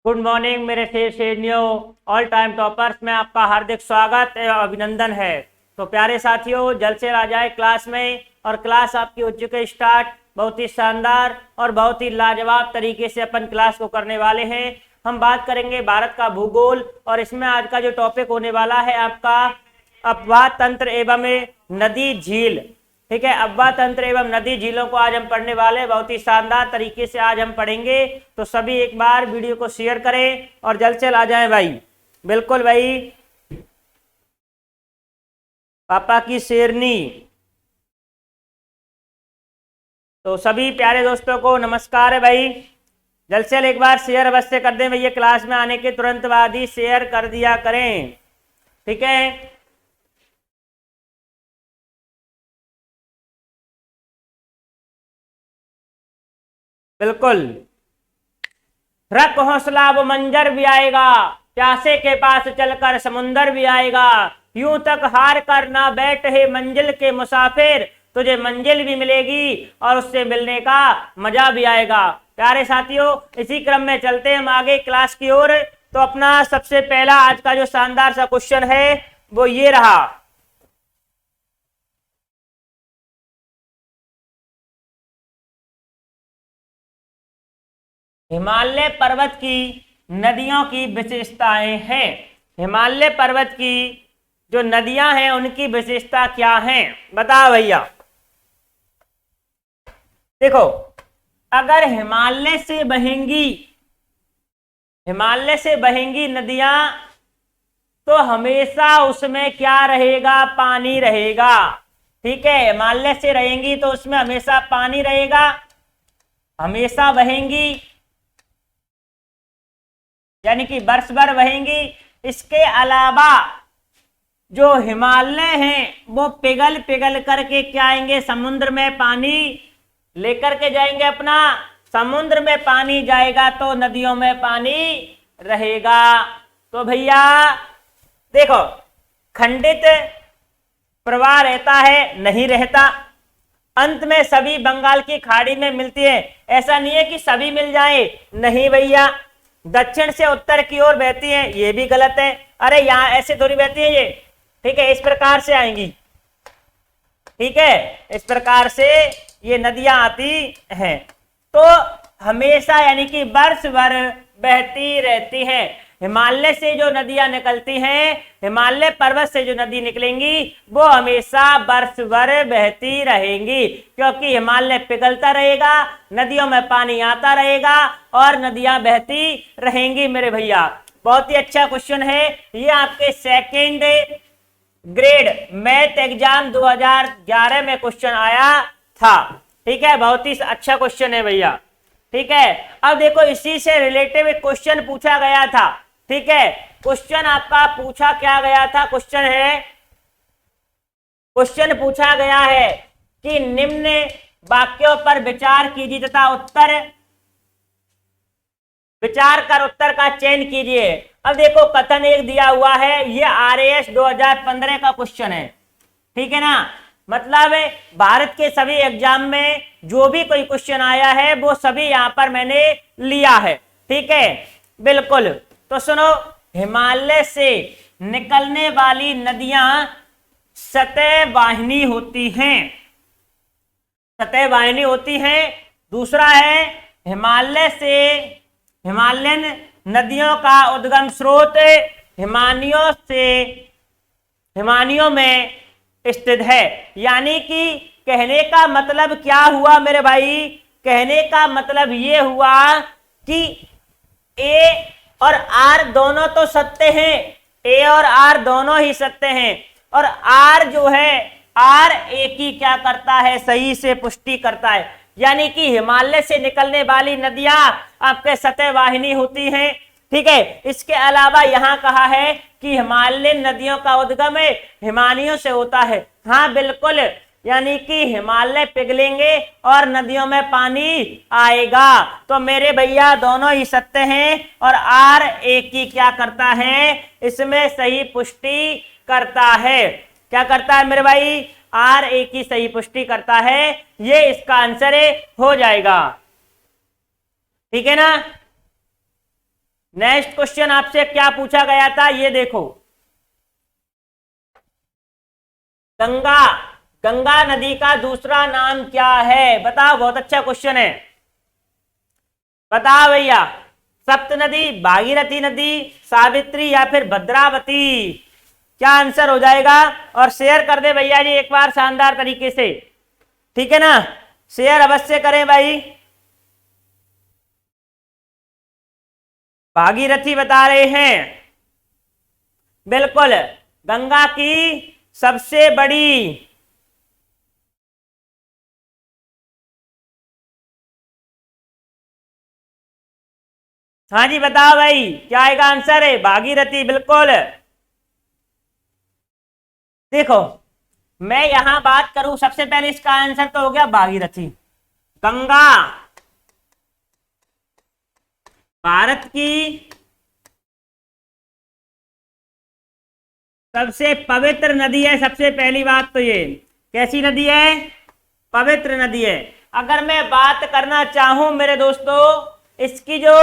Good morning मेरे शेरनियों, all time toppers में आपका हार्दिक स्वागत एवं अभिनंदन है। तो प्यारे साथियों, जल्द से आ जाए क्लास में और क्लास आपकी हो चुकी है स्टार्ट। बहुत ही शानदार और बहुत ही लाजवाब तरीके से अपन क्लास को करने वाले हैं। हम बात करेंगे भारत का भूगोल और इसमें आज का जो टॉपिक होने वाला है आपका अपवाह तंत्र एवं नदी झील। ठीक है, अपवाह तंत्र एवं नदी झीलों को आज हम पढ़ने वाले हैं। बहुत ही शानदार तरीके से आज हम पढ़ेंगे। तो सभी एक बार वीडियो को शेयर करें और जल्द से आ जाएं भाई। बिल्कुल भाई, पापा की शेरनी। तो सभी प्यारे दोस्तों को नमस्कार है भाई। जल्द से एक बार शेयर अवश्य कर दें भैया। क्लास में आने के तुरंत बाद ही शेयर कर दिया करें, ठीक है। बिल्कुल, रख हौसला वो मंजर भी आएगा, प्यासे के पास चलकर समुंदर भी आएगा। यूं तक हार कर ना बैठ है मंजिल के मुसाफिर, तुझे मंजिल भी मिलेगी और उससे मिलने का मजा भी आएगा। प्यारे साथियों, इसी क्रम में चलते हैं हम आगे क्लास की ओर। तो अपना सबसे पहला आज का जो शानदार सा क्वेश्चन है वो ये रहा। हिमालय पर्वत की नदियों की विशेषताएं हैं। हिमालय पर्वत की जो नदियां हैं उनकी विशेषता क्या है, बताओ भैया। देखो, अगर हिमालय से बहेंगी नदियां तो हमेशा उसमें क्या रहेगा, पानी रहेगा। ठीक है, हिमालय से रहेंगी तो उसमें हमेशा पानी रहेगा, हमेशा बहेंगी यानी कि वर्ष भर बहेंगी। इसके अलावा जो हिमालय हैं वो पिघल पिघल करके क्या आएंगे, समुद्र में पानी लेकर के जाएंगे अपना। समुद्र में पानी जाएगा तो नदियों में पानी रहेगा। तो भैया देखो, खंडित प्रवाह रहता है, नहीं रहता। अंत में सभी बंगाल की खाड़ी में मिलती है। ऐसा नहीं है कि सभी मिल जाए, नहीं भैया। दक्षिण से उत्तर की ओर बहती हैं, ये भी गलत है। अरे यहाँ ऐसे थोड़ी बहती है ये, ठीक है, इस प्रकार से आएंगी। ठीक है, इस प्रकार से ये नदियां आती हैं। तो हमेशा यानी कि वर्ष भर बहती रहती हैं। हिमालय से जो नदियां निकलती हैं, हिमालय पर्वत से जो नदी निकलेंगी वो हमेशा वर्ष भर बहती रहेंगी, क्योंकि हिमालय पिघलता रहेगा, नदियों में पानी आता रहेगा और नदियां बहती रहेंगी मेरे भैया। बहुत ही अच्छा क्वेश्चन है ये, आपके सेकेंड ग्रेड मैथ एग्जाम 2011 में क्वेश्चन आया था। ठीक है, बहुत ही अच्छा क्वेश्चन है भैया। ठीक है, अब देखो, इसी से रिलेटेड एक क्वेश्चन पूछा गया था। ठीक है, क्वेश्चन आपका पूछा क्या गया था, क्वेश्चन पूछा गया है कि निम्न वाक्यों पर विचार कीजिए तथा विचार कर उत्तर का चयन कीजिए। अब देखो, कथन एक दिया हुआ है, ये RAS 2015 का क्वेश्चन है। ठीक है ना, मतलब भारत के सभी एग्जाम में जो भी कोई क्वेश्चन आया है वो सभी यहां पर मैंने लिया है। ठीक है, बिल्कुल। तो सुनो, हिमालय से निकलने वाली नदियां सतह वाहिनी होती हैं, सतह वाहिनी होती हैं। दूसरा है, हिमालयन नदियों का उद्गम स्रोत हिमानियों में स्थित है। यानी कि कहने का मतलब क्या हुआ मेरे भाई, कहने का मतलब ये हुआ कि ए और आर दोनों तो सत्य हैं, ए और आर दोनों ही सत्य हैं। और आर जो है, आर ए की क्या करता है, सही से पुष्टि करता है। यानी कि हिमालय से निकलने वाली नदियां आपके सतह वाहिनी होती हैं। ठीक है, इसके अलावा यहां कहा है कि हिमालयन नदियों का उद्गम हिमानियों से होता है। हाँ बिल्कुल, यानी कि हिमालय पिघलेंगे और नदियों में पानी आएगा। तो मेरे भैया दोनों ही सत्य हैं और आर ए की क्या करता है, इसमें सही पुष्टि करता है। क्या करता है मेरे भाई, आर ए की सही पुष्टि करता है। ये इसका आंसर हो जाएगा। ठीक है ना, नेक्स्ट क्वेश्चन आपसे क्या पूछा गया था, ये देखो। गंगा, गंगा नदी का दूसरा नाम क्या है? बताओ, बहुत अच्छा क्वेश्चन है, बताओ भैया। सप्त नदी, भागीरथी नदी, सावित्री या फिर भद्रावती? क्या आंसर हो जाएगा? और शेयर कर दे भैया जी एक बार शानदार तरीके से, ठीक है ना, शेयर अवश्य करें भाई। भागीरथी बता रहे हैं, बिल्कुल गंगा की सबसे बड़ी, हाँ जी बताओ भाई, क्या आएगा आंसर? है भागीरथी, बिल्कुल। देखो, मैं यहां बात करूं, सबसे पहले इसका आंसर तो हो गया भागीरथी। गंगा भारत की सबसे पवित्र नदी है। सबसे पहली बात तो ये, कैसी नदी है? पवित्र नदी है। अगर मैं बात करना चाहूं मेरे दोस्तों, इसकी जो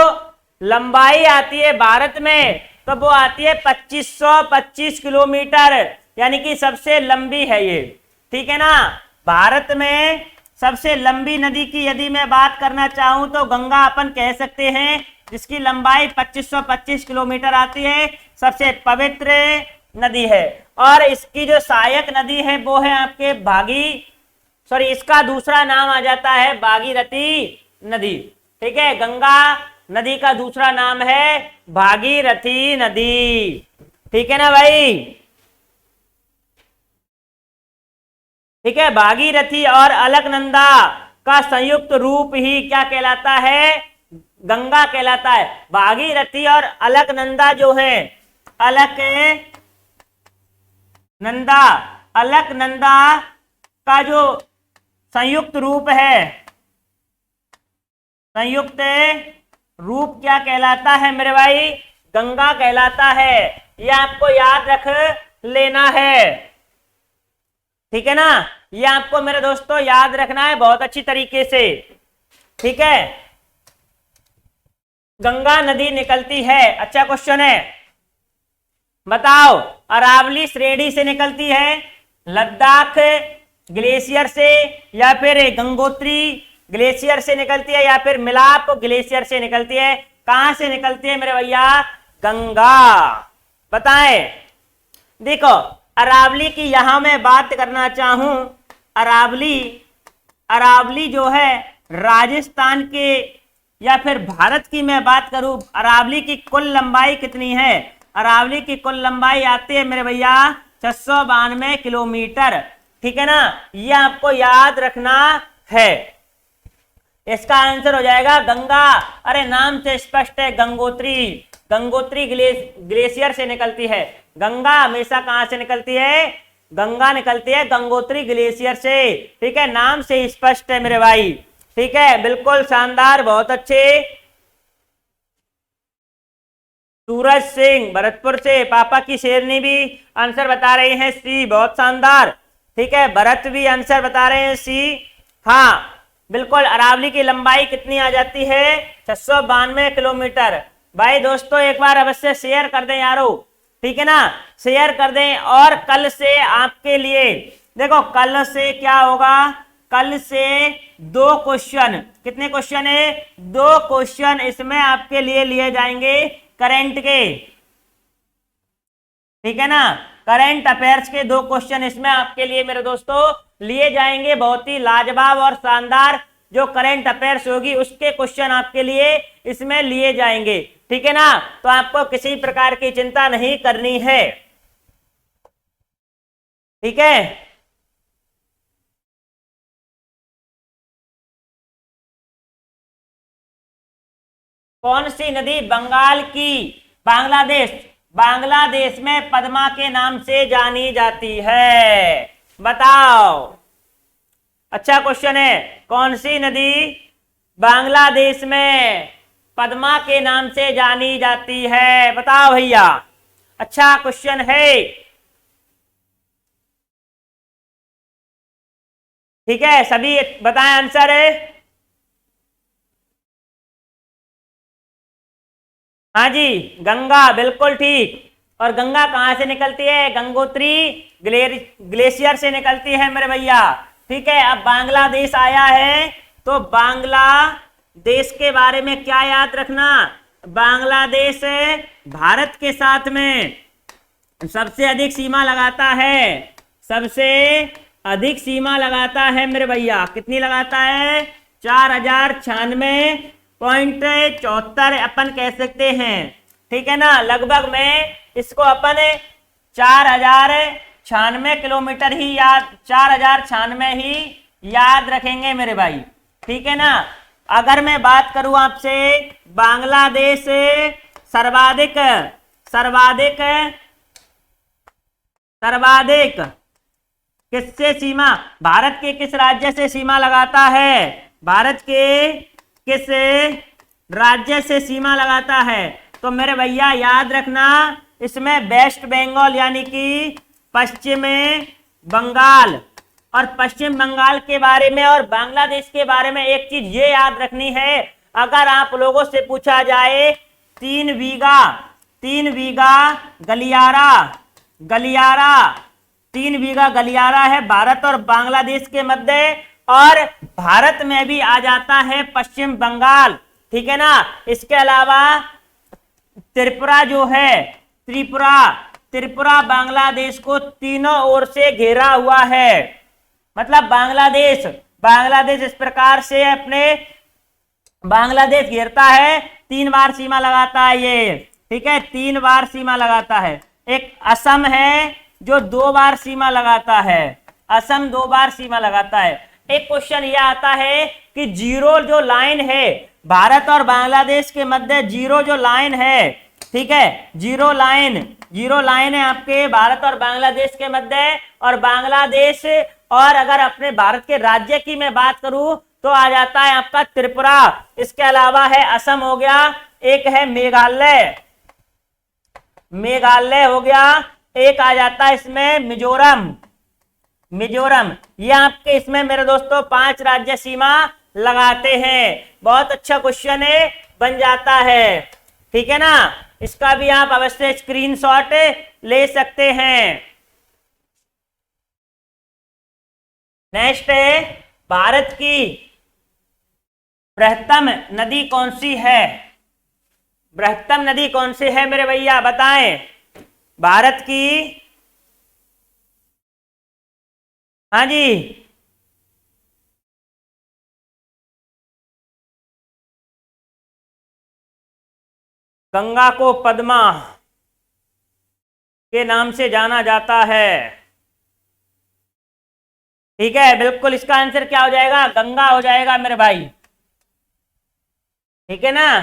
लंबाई आती है भारत में, तो वो आती है 2525 किलोमीटर, यानी कि सबसे लंबी है ये, ठीक है ना। भारत में सबसे लंबी नदी की यदि मैं बात करना चाहूं तो गंगा अपन कह सकते हैं, जिसकी लंबाई 2525 किलोमीटर आती है, सबसे पवित्र नदी है। और इसकी जो सहायक नदी है वो है आपके इसका दूसरा नाम आ जाता है भागीरथी नदी, ठीक है। गंगा नदी का दूसरा नाम है भागीरथी नदी, ठीक है ना भाई, ठीक है। भागीरथी और अलकनंदा का संयुक्त रूप ही क्या कहलाता है? गंगा कहलाता है। भागीरथी और अलकनंदा जो है, अलकनंदा, अलकनंदा का जो संयुक्त रूप है, संयुक्त रूप क्या कहलाता है मेरे भाई? गंगा कहलाता है। यह आपको याद रख लेना है, ठीक है ना, ये आपको मेरे दोस्तों याद रखना है बहुत अच्छी तरीके से, ठीक है। गंगा नदी निकलती है, अच्छा क्वेश्चन है, बताओ। अरावली श्रेणी से निकलती है, लद्दाख ग्लेशियर से, या फिर गंगोत्री ग्लेशियर से निकलती है, या फिर मिलाप ग्लेशियर से निकलती है? कहां से निकलती है मेरे भैया? गंगा, बताएं। देखो, अरावली की यहां मैं बात करना चाहूं, अरावली, अरावली जो है राजस्थान के, या फिर भारत की मैं बात करूं, अरावली की कुल लंबाई कितनी है? अरावली की कुल लंबाई आती है मेरे भैया 692 किलोमीटर, ठीक है ना, ये आपको याद रखना है। इसका आंसर हो जाएगा गंगा। अरे नाम से स्पष्ट है, गंगोत्री, गंगोत्री ग्लेशियर से निकलती है। गंगा हमेशा कहां से निकलती है? गंगा निकलती है गंगोत्री ग्लेशियर से, ठीक है, नाम से स्पष्ट है मेरे भाई, ठीक है, बिल्कुल शानदार, बहुत अच्छे। सूरज सिंह भरतपुर से, पापा की शेरनी भी आंसर बता रहे हैं सी, बहुत शानदार, ठीक है। भरत भी आंसर बता रहे हैं सी, हाँ बिल्कुल। अरावली की लंबाई कितनी आ जाती है? 692 किलोमीटर। भाई दोस्तों एक बार अवश्य शेयर कर दें यारो, ठीक है ना, शेयर कर दें। और कल से आपके लिए देखो, कल से क्या होगा? कल से 2 क्वेश्चन, कितने क्वेश्चन है? 2 क्वेश्चन इसमें आपके लिए लिए जाएंगे करंट के, ठीक है ना, करंट अफेयर्स के 2 क्वेश्चन इसमें आपके लिए मेरे दोस्तों लिए जाएंगे। बहुत ही लाजवाब और शानदार जो करंट अफेयर्स होगी उसके क्वेश्चन आपके लिए इसमें लिए जाएंगे, ठीक है ना। तो आपको किसी प्रकार की चिंता नहीं करनी है, ठीक है। कौन सी नदी बंगाल की, बांग्लादेश, बांग्लादेश में पद्मा के नाम से जानी जाती है? बताओ, अच्छा क्वेश्चन है। कौन सी नदी बांग्लादेश में पद्मा के नाम से जानी जाती है? बताओ भैया, अच्छा क्वेश्चन है, ठीक है, सभी बताएं आंसर है। हाँ जी, गंगा, बिल्कुल ठीक। और गंगा कहाँ से निकलती है? गंगोत्री ग्लेशियर से निकलती है मेरे भैया। ठीक है, अब बांग्लादेश आया है, तो बांग्लादेश के बारे में क्या याद रखना? बांग्लादेश भारत के साथ में सबसे अधिक सीमा लगाता है, सबसे अधिक सीमा लगाता है मेरे भैया। कितनी लगाता है? 4096.74 अपन कह सकते हैं। ठीक है ना, लगभग में इसको अपन 4096 किलोमीटर ही याद, 4096 ही याद रखेंगे मेरे भाई। ठीक है ना। अगर मैं बात करूं आपसे, बांग्लादेश सर्वाधिक सर्वाधिक सर्वाधिक किससे सीमा, भारत के किस राज्य से सीमा लगाता है? भारत के किस राज्य से सीमा लगाता है? तो मेरे भैया याद रखना, इसमें वेस्ट बंगाल यानी कि पश्चिम बंगाल, और पश्चिम बंगाल के बारे में और बांग्लादेश के बारे में एक चीज ये याद रखनी है, अगर आप लोगों से पूछा जाए 3 बीघा गलियारा है भारत और बांग्लादेश के मध्य, और भारत में भी आ जाता है पश्चिम बंगाल। ठीक है ना। इसके अलावा त्रिपुरा जो है, त्रिपुरा बांग्लादेश को तीनों ओर से घेरा हुआ है। मतलब बांग्लादेश इस प्रकार से अपने बांग्लादेश घेरता है, 3 बार सीमा लगाता है ये। ठीक है, 3 बार सीमा लगाता है। एक असम है जो 2 बार सीमा लगाता है, असम 2 बार सीमा लगाता है। एक क्वेश्चन यह आता है कि जीरो जो लाइन है भारत और बांग्लादेश के मध्य, जीरो जो लाइन है, ठीक है, जीरो लाइन है आपके भारत और बांग्लादेश के मध्य, और बांग्लादेश, और अगर अपने भारत के राज्य की मैं बात करूं तो आ जाता है आपका त्रिपुरा। इसके अलावा है असम हो गया, एक है मेघालय हो गया, एक आ जाता है इसमें मिजोरम। ये आपके इसमें मेरे दोस्तों 5 राज्य सीमा लगाते हैं। बहुत अच्छा क्वेश्चन है, बन जाता है। ठीक है ना, इसका भी आप अवश्य स्क्रीनशॉट ले सकते हैं। नेक्स्ट है, भारत की बृहत्तम नदी कौन सी है? बृहत्तम नदी कौन सी है मेरे भैया, बताएं। भारत की, हाँ जी, गंगा को पद्मा के नाम से जाना जाता है। ठीक है, बिल्कुल इसका आंसर क्या हो जाएगा? गंगा हो जाएगा मेरे भाई। ठीक है ना।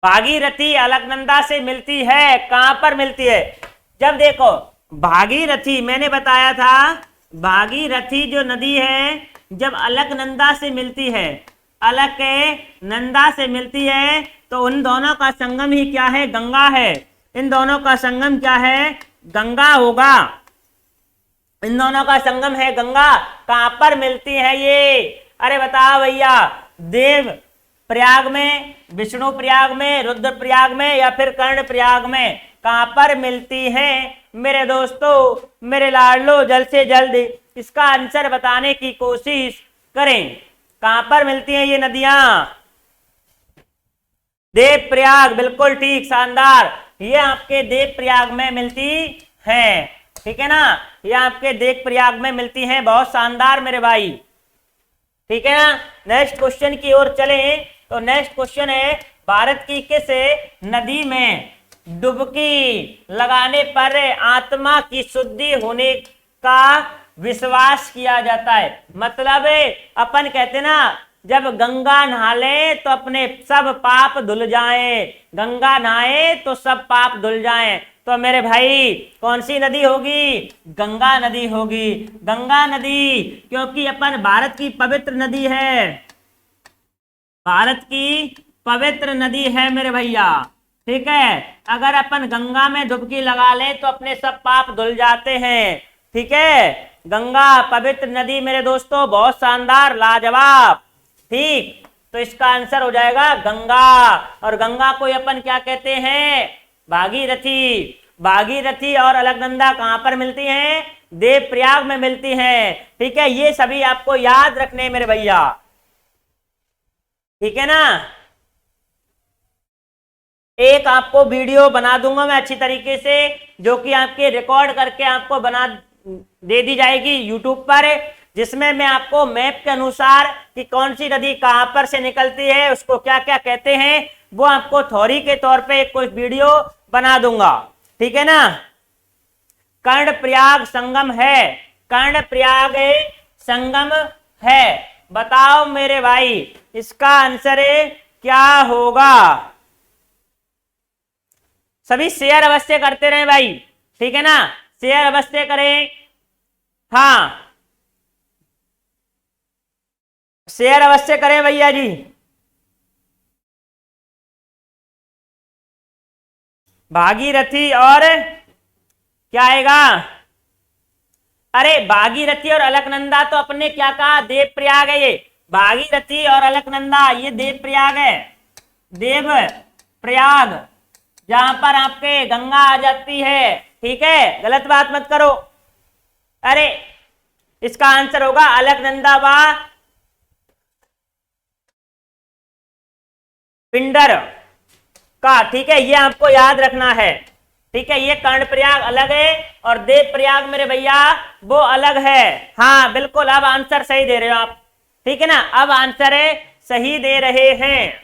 भागीरथी अलकनंदा से मिलती है, कहां पर मिलती है? जब देखो भागीरथी, मैंने बताया था भागीरथी जो नदी है जब अलकनंदा से मिलती है, अलकनंदा से मिलती है, तो उन दोनों का संगम ही क्या है? गंगा है। इन दोनों का संगम क्या है? गंगा होगा। इन दोनों का संगम है गंगा। कहां पर मिलती है ये? अरे बताओ भैया, देव प्रयाग में, विष्णु प्रयाग में, रुद्र प्रयाग में, या फिर कर्ण प्रयाग में? कहां पर मिलती है मेरे दोस्तों, मेरे लाडलो? जल्द से जल्द इसका आंसर बताने की कोशिश करें। कहां पर मिलती हैं ये नदियां? देव प्रयाग, बिल्कुल ठीक, शानदार। ये आपके देव प्रयाग में मिलती हैं। ठीक है ना, ये आपके देव प्रयाग में मिलती हैं। बहुत शानदार मेरे भाई। ठीक है ना। नेक्स्ट क्वेश्चन की ओर चलें, तो नेक्स्ट क्वेश्चन है, भारत की किस नदी में डुबकी लगाने पर आत्मा की शुद्धि होने का विश्वास किया जाता है? मतलब अपन कहते ना, जब गंगा नहा ले तो अपने सब पाप धुल जाएं, गंगा नहाए तो सब पाप धुल जाएं। तो मेरे भाई कौन सी नदी होगी? गंगा नदी होगी। गंगा नदी, क्योंकि अपन भारत की पवित्र नदी है, भारत की पवित्र नदी है मेरे भैया। ठीक है, अगर अपन गंगा में डुबकी लगा ले तो अपने सब पाप धुल जाते हैं। ठीक है, गंगा पवित्र नदी मेरे दोस्तों, बहुत शानदार, लाजवाब। ठीक, तो इसका आंसर हो जाएगा गंगा। और गंगा को अपन क्या कहते हैं? भागीरथी। भागीरथी और अलकनंदा कहां पर मिलती हैं? देवप्रयाग में मिलती हैं। ठीक है, ये सभी आपको याद रखने हैं मेरे भैया, ठीक है ना। एक आपको वीडियो बना दूंगा मैं अच्छी तरीके से, जो कि आपके रिकॉर्ड करके आपको बना दे दी जाएगी यूट्यूब पर, जिसमें मैं आपको मैप के अनुसार कि कौन सी नदी कहां पर से निकलती है, उसको क्या क्या कहते हैं, वो आपको थ्योरी के तौर पे एक कुछ वीडियो बना दूंगा, ठीक है ना। कर्णप्रयाग संगम है, कर्णप्रयाग संगम है। बताओ मेरे भाई इसका आंसर क्या होगा? सभी शेयर अवश्य करते रहे भाई, ठीक है ना, शेयर अवश्य करें। हाँ, शेयर अवश्य करें भैया जी। भागीरथी और क्या आएगा? अरे भागीरथी और अलकनंदा तो अपने क्या कहा? देवप्रयाग है ये। भागीरथी और अलकनंदा ये देवप्रयाग है, देवप्रयाग, जहां पर आपके गंगा आ जाती है, ठीक है, गलत बात मत करो। अरे इसका आंसर होगा अलकनंदा व पिंडर का, ठीक है, ये आपको याद रखना है, ठीक है। ये कर्णप्रयाग अलग है और देवप्रयाग मेरे भैया वो अलग है। हाँ बिल्कुल, अब आंसर सही दे रहे हो आप, ठीक है ना, अब आंसर सही दे रहे हैं।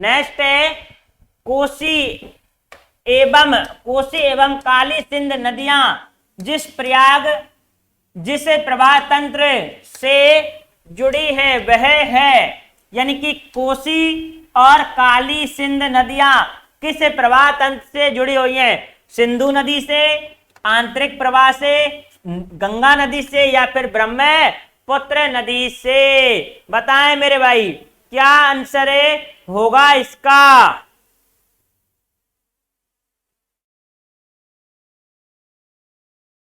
नेक्स्ट है कोसी एवं काली सिंध नदियां जिस प्रवाह तंत्र से जुड़ी है वह है, यानी कि कोसी और काली सिंध नदियां किस प्रवाह तंत्र से जुड़ी हुई हैं? सिंधु नदी से, आंतरिक प्रवाह से, गंगा नदी से, या फिर ब्रह्मपुत्र नदी से? बताएं मेरे भाई क्या आंसर होगा इसका?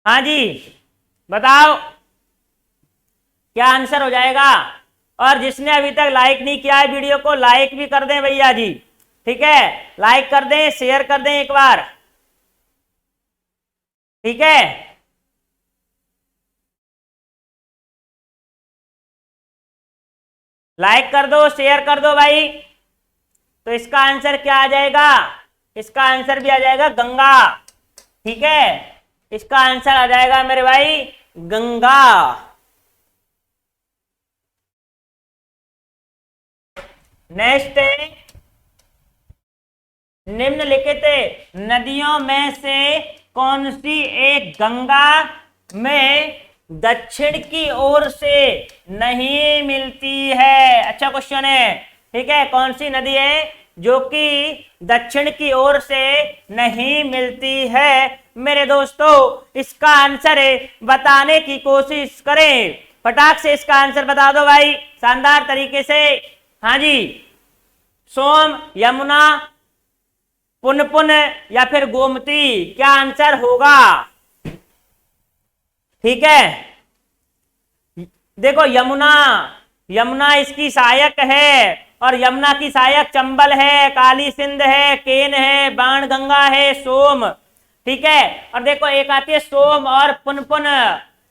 हाँ जी बताओ क्या आंसर हो जाएगा। और जिसने अभी तक लाइक नहीं किया है वीडियो को, लाइक भी कर दें भैया जी, ठीक है, लाइक कर दें, शेयर कर दें एक बार, ठीक है। लाइक कर दो, शेयर कर दो भाई। तो इसका आंसर क्या आ जाएगा? इसका आंसर भी आ जाएगा गंगा, ठीक है, इसका आंसर आ जाएगा मेरे भाई गंगा। नेक्स्ट है निम्नलिखित नदियों में से कौन सी एक गंगा में दक्षिण की ओर से नहीं मिलती है? अच्छा क्वेश्चन है, ठीक है, कौन सी नदी है जो कि दक्षिण की ओर से नहीं मिलती है? मेरे दोस्तों इसका आंसर बताने की कोशिश करें, फटाक से इसका आंसर बता दो भाई शानदार तरीके से। हाँ जी, सोम, यमुना, पुनपुन या फिर गोमती, क्या आंसर होगा? ठीक है, देखो यमुना इसकी सहायक है, और यमुना की सहायक चंबल है, काली सिंध है, केन है, बाण गंगा है, सोम, ठीक है। और देखो एक आती है सोम और पुनपुन,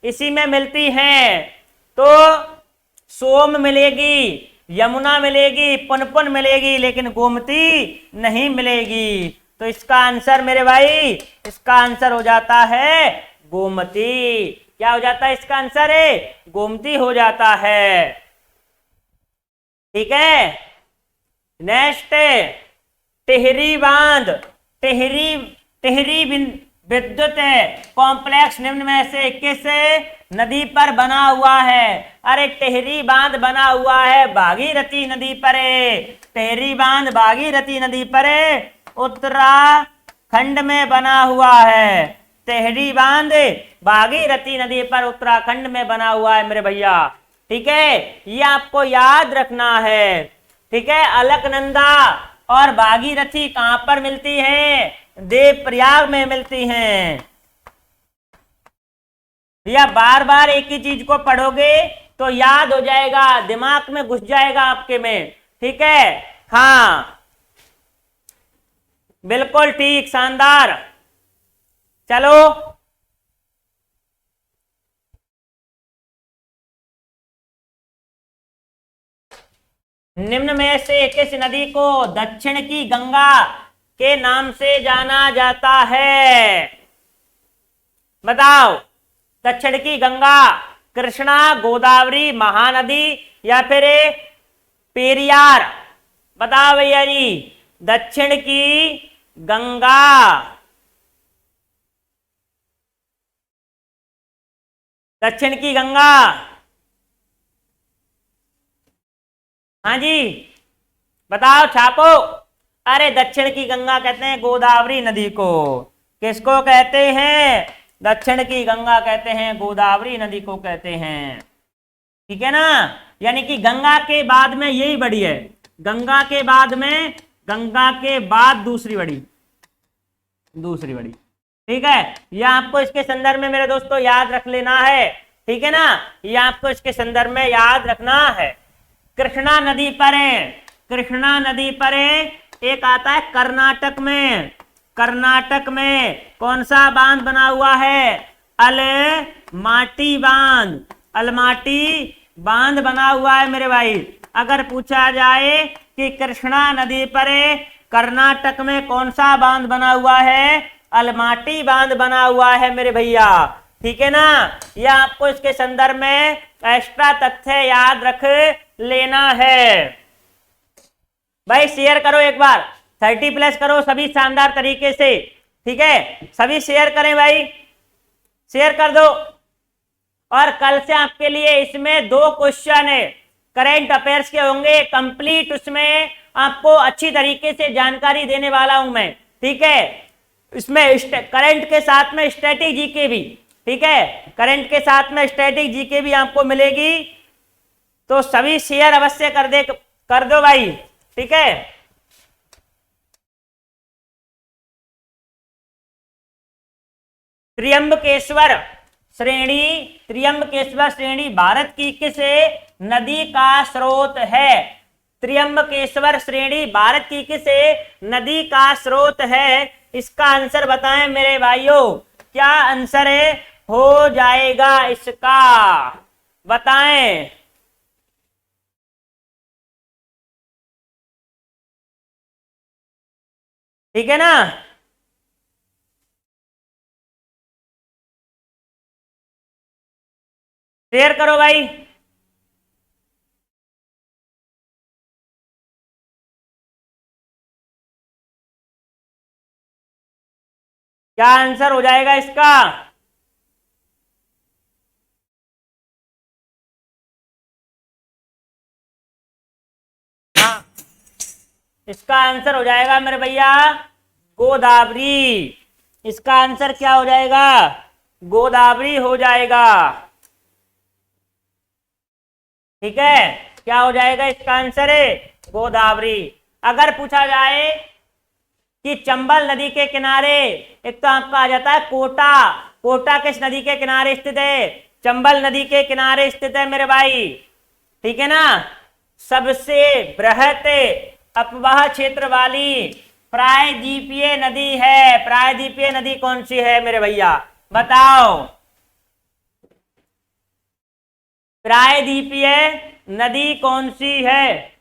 इसी में मिलती हैं, तो सोम मिलेगी, यमुना मिलेगी, पुनपुन मिलेगी, लेकिन गोमती नहीं मिलेगी। तो इसका आंसर मेरे भाई, इसका आंसर हो जाता है गोमती। क्या हो जाता है इसका आंसर? गोमती हो जाता है, ठीक है। नेक्स्ट टिहरी बांध, टिहरी विद्युत कॉम्प्लेक्स निम्न में से किस नदी पर बना हुआ है? अरे टिहरी बांध बना हुआ है भागीरथी नदी पर, टिहरी बांध भागीरथी नदी पर उत्तराखंड में बना हुआ है। टिहरी बांध भागीरथी नदी पर उत्तराखंड में बना हुआ है मेरे भैया, ठीक है, ये आपको याद रखना है, ठीक है। अलकनंदा और भागीरथी कहां पर मिलती हैं? देवप्रयाग में मिलती हैं। भैया बार बार एक ही चीज को पढ़ोगे तो याद हो जाएगा, दिमाग में घुस जाएगा आपके में। ठीक है, हाँ बिल्कुल ठीक, शानदार। चलो निम्न में से किस नदी को दक्षिण की गंगा के नाम से जाना जाता है? बताओ, दक्षिण की गंगा कृष्णा, गोदावरी, महानदी या फिर पेरियार? बताओ भैया जी, दक्षिण की गंगा, दक्षिण की गंगा, हाँ जी बताओ, छापो। अरे दक्षिण की गंगा कहते हैं गोदावरी नदी को। किसको कहते हैं? दक्षिण की गंगा कहते हैं, गोदावरी नदी को कहते हैं। ठीक है ना, यानी कि गंगा के बाद में यही बड़ी है, गंगा के बाद में, गंगा के बाद दूसरी बड़ी, दूसरी बड़ी। ठीक है, यह आपको इसके संदर्भ में मेरे दोस्तों याद रख लेना है। ठीक है ना, यह आपको इसके संदर्भ में याद रखना है। कृष्णा नदी पर है, कृष्णा नदी पर है, एक आता है कर्नाटक में। कर्नाटक में कौन सा बांध बना हुआ है? अलमाटी बांध, अलमाटी बांध बना हुआ है मेरे भाई। अगर पूछा जाए कि कृष्णा नदी पर कर्नाटक में कौन सा बांध बना हुआ है? अलमाटी बांध बना हुआ है मेरे भैया। ठीक है ना, यह आपको इसके संदर्भ में एक्स्ट्रा तथ्य याद रख लेना है। भाई शेयर करो एक बार, 30+ करो सभी शानदार तरीके से। ठीक है, सभी शेयर करें भाई, शेयर कर दो। और कल से आपके लिए इसमें 2 क्वेश्चन है करेंट अफेयर्स के होंगे कंप्लीट, उसमें आपको अच्छी तरीके से जानकारी देने वाला हूं मैं। ठीक है, इसमें करंट के साथ में स्टैटिक जीके भी। ठीक है, करंट के साथ में स्टैटिक जीके भी आपको मिलेगी, तो सभी शेयर अवश्य कर दो भाई। ठीक है, त्र्यंबकेश्वर श्रेणी, त्र्यंबकेश्वर श्रेणी भारत की किस नदी का स्रोत है? त्र्यंबकेश्वर श्रेणी भारत की किस नदी का स्रोत है? इसका आंसर बताएं मेरे भाइयों, क्या आंसर हो जाएगा इसका? बताएं। ठीक है ना, शेयर करो भाई। क्या आंसर हो जाएगा इसका? हाँ, इसका आंसर हो जाएगा मेरे भैया गोदावरी। इसका आंसर क्या हो जाएगा? गोदावरी हो जाएगा। ठीक है, क्या हो जाएगा इसका आंसर? गोदावरी। अगर पूछा जाए कि चंबल नदी के किनारे, एक तो आपका आ जाता है कोटा, कोटा किस नदी के किनारे स्थित है? चंबल नदी के किनारे स्थित है मेरे भाई। ठीक है ना, सबसे बृहत अपवाह क्षेत्र वाली प्रायद्वीपीय नदी है। प्रायद्वीपीय नदी कौन सी है मेरे भैया? बताओ, प्रायद्वीपीय नदी कौन सी है?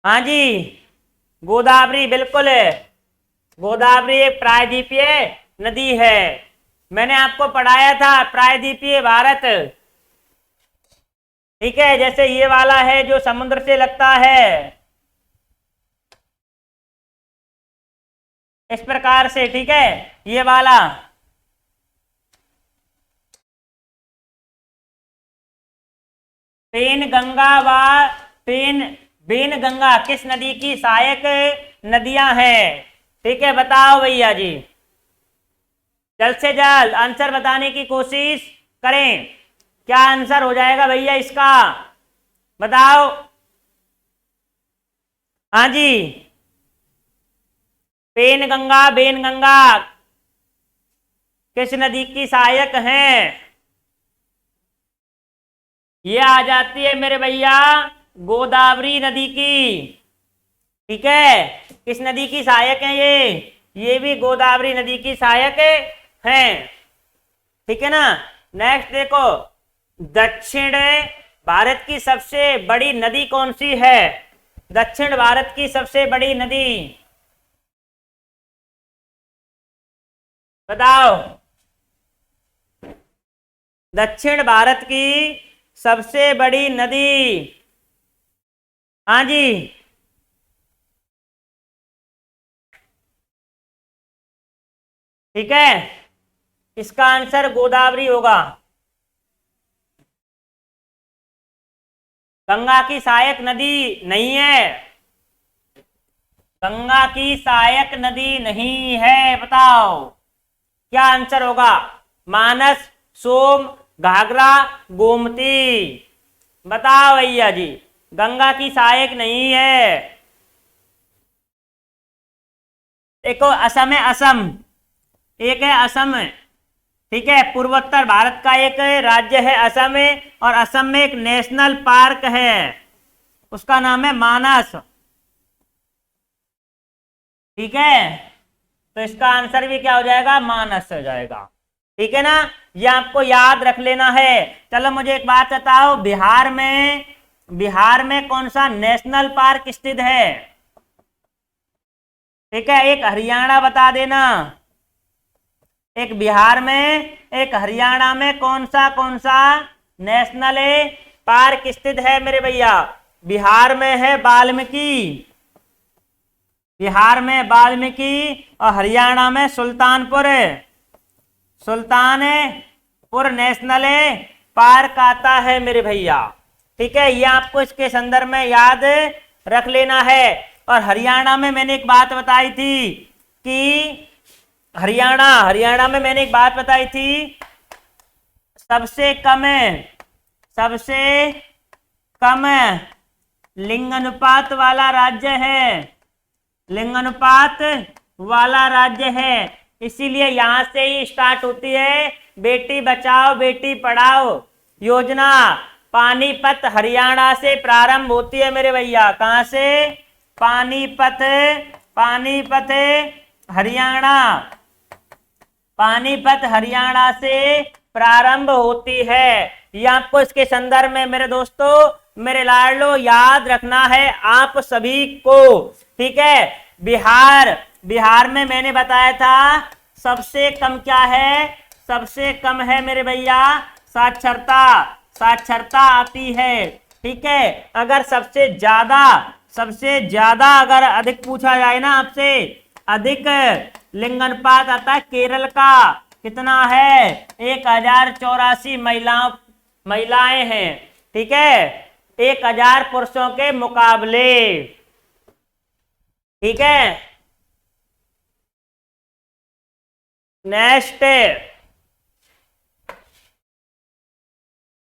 हाँ जी, गोदावरी बिल्कुल है। गोदावरी एक प्रायद्वीपीय नदी है, मैंने आपको पढ़ाया था प्रायद्वीपीय भारत। ठीक है, जैसे ये वाला है जो समुद्र से लगता है, इस प्रकार से। ठीक है, ये वाला पेन गंगा व पेन बेन गंगा किस नदी की सहायक नदियां हैं? ठीक है, बताओ भैया जी, जल्द से जल्द आंसर बताने की कोशिश करें। क्या आंसर हो जाएगा भैया इसका? बताओ। हाँ जी, पेनगंगा बेनगंगा किस नदी की सहायक है? ये आ जाती है मेरे भैया गोदावरी नदी की। ठीक है, किस नदी की सहायक है ये भी गोदावरी नदी की सहायक है। ठीक है ना। नेक्स्ट देखो, दक्षिण भारत की सबसे बड़ी नदी कौन सी है? दक्षिण भारत की सबसे बड़ी नदी बताओ। दक्षिण भारत की सबसे बड़ी नदी, हाँ जी, ठीक है, इसका आंसर गोदावरी होगा। गंगा की सहायक नदी नहीं है, गंगा की सहायक नदी नहीं है। बताओ क्या आंसर होगा? मानस, सोम, घाघरा, गोमती। बताओ भैया जी, गंगा की सहायक नहीं है। एक असम है, असम, एक है असम। ठीक है, पूर्वोत्तर भारत का एक राज्य है असम में, और असम में एक नेशनल पार्क है, उसका नाम है मानस। ठीक है, तो इसका आंसर भी क्या हो जाएगा? मानस हो जाएगा। ठीक है ना, ये आपको याद रख लेना है। चलो मुझे एक बात बताओ, बिहार में कौन सा नेशनल पार्क स्थित है? ठीक है, एक हरियाणा बता देना, एक बिहार में एक हरियाणा में कौन सा नेशनल पार्क स्थित है मेरे भैया? बिहार में है वाल्मीकि, बिहार में वाल्मीकि, और हरियाणा में सुल्तानपुर नेशनल पार्क आता है मेरे भैया। ठीक है, ये आपको इसके संदर्भ में याद रख लेना है। और हरियाणा में मैंने एक बात बताई थी कि हरियाणा में मैंने एक बात बताई थी, सबसे कम लिंगानुपात वाला राज्य है, लिंगानुपात वाला राज्य है। इसीलिए यहां से ही स्टार्ट होती है बेटी बचाओ बेटी पढ़ाओ योजना। पानीपत हरियाणा से प्रारंभ होती है मेरे भैया। कहां से? पानीपत हरियाणा, पानीपत हरियाणा से प्रारंभ होती है। ये आपको इसके संदर्भ में मेरे दोस्तों, मेरे लाडलो, याद रखना है आप सभी को। ठीक है, बिहार में मैंने बताया था सबसे कम क्या है? सबसे कम है मेरे भैया साक्षरता आती है। ठीक है, अगर सबसे ज्यादा अगर अधिक पूछा जाए ना आपसे, अधिक लिंगानुपात आता है केरल का। कितना है? 1084 महिलाएं हैं। ठीक है, 1000 पुरुषों के मुकाबले। ठीक है, नेक्स्ट,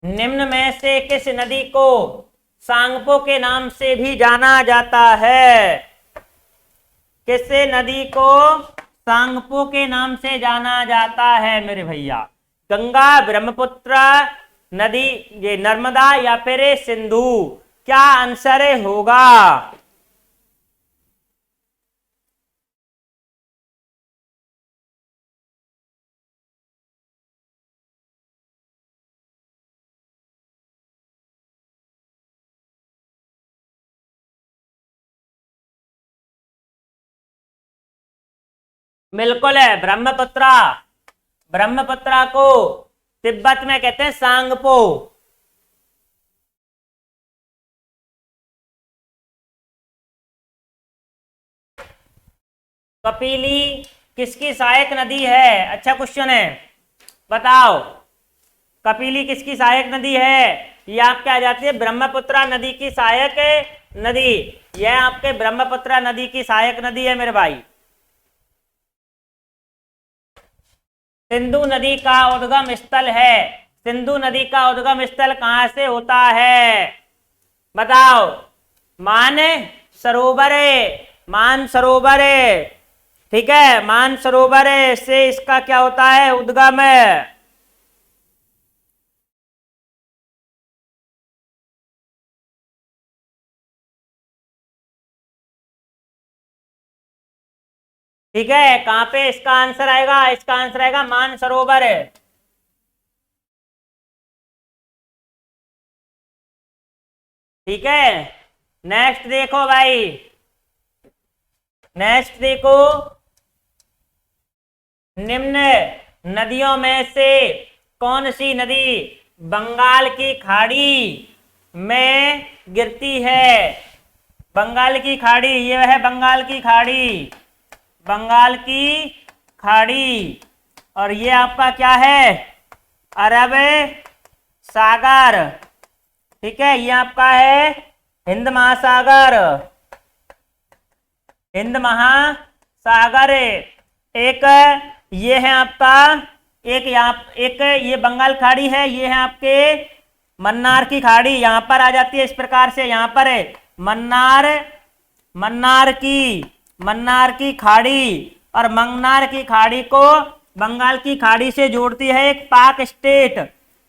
निम्न में से किस नदी को सांगपो के नाम से भी जाना जाता है? किस नदी को सांगपो के नाम से जाना जाता है मेरे भैया? गंगा, ब्रह्मपुत्र नदी, ये नर्मदा, या फिर सिंधु? क्या आंसर होगा? बिल्कुल है, ब्रह्मपुत्रा को तिब्बत में कहते हैं सांगपो। कपिली किसकी सहायक नदी है? अच्छा क्वेश्चन है, बताओ कपिली किसकी सहायक नदी है? ये आपके आ जाती है ब्रह्मपुत्रा नदी की सहायक नदी। यह आपके ब्रह्मपुत्रा नदी की सहायक नदी है मेरे भाई। सिंधु नदी का उद्गम स्थल है, सिंधु नदी का उद्गम स्थल कहां से होता है? बताओ। मानसरोवर, ठीक है, मानसरोवर से इसका क्या होता है, उद्गम है। ठीक है, कहां पे इसका आंसर आएगा, इसका आंसर आएगा मानसरोवर है। ठीक है, नेक्स्ट देखो भाई, नेक्स्ट देखो, निम्न नदियों में से कौन सी नदी बंगाल की खाड़ी में गिरती है। बंगाल की खाड़ी, ये है बंगाल की खाड़ी, बंगाल की खाड़ी, और ये आपका क्या है, अरब सागर। ठीक है, ये आपका है हिंद महासागर, हिंद महासागर। एक ये है आपका, एक ये बंगाल खाड़ी है, ये है आपके मन्नार की खाड़ी, यहां पर आ जाती है इस प्रकार से, यहां पर है मन्नार, मन्नार की खाड़ी, और मन्नार की खाड़ी को बंगाल की खाड़ी से जोड़ती है एक पाक स्टेट।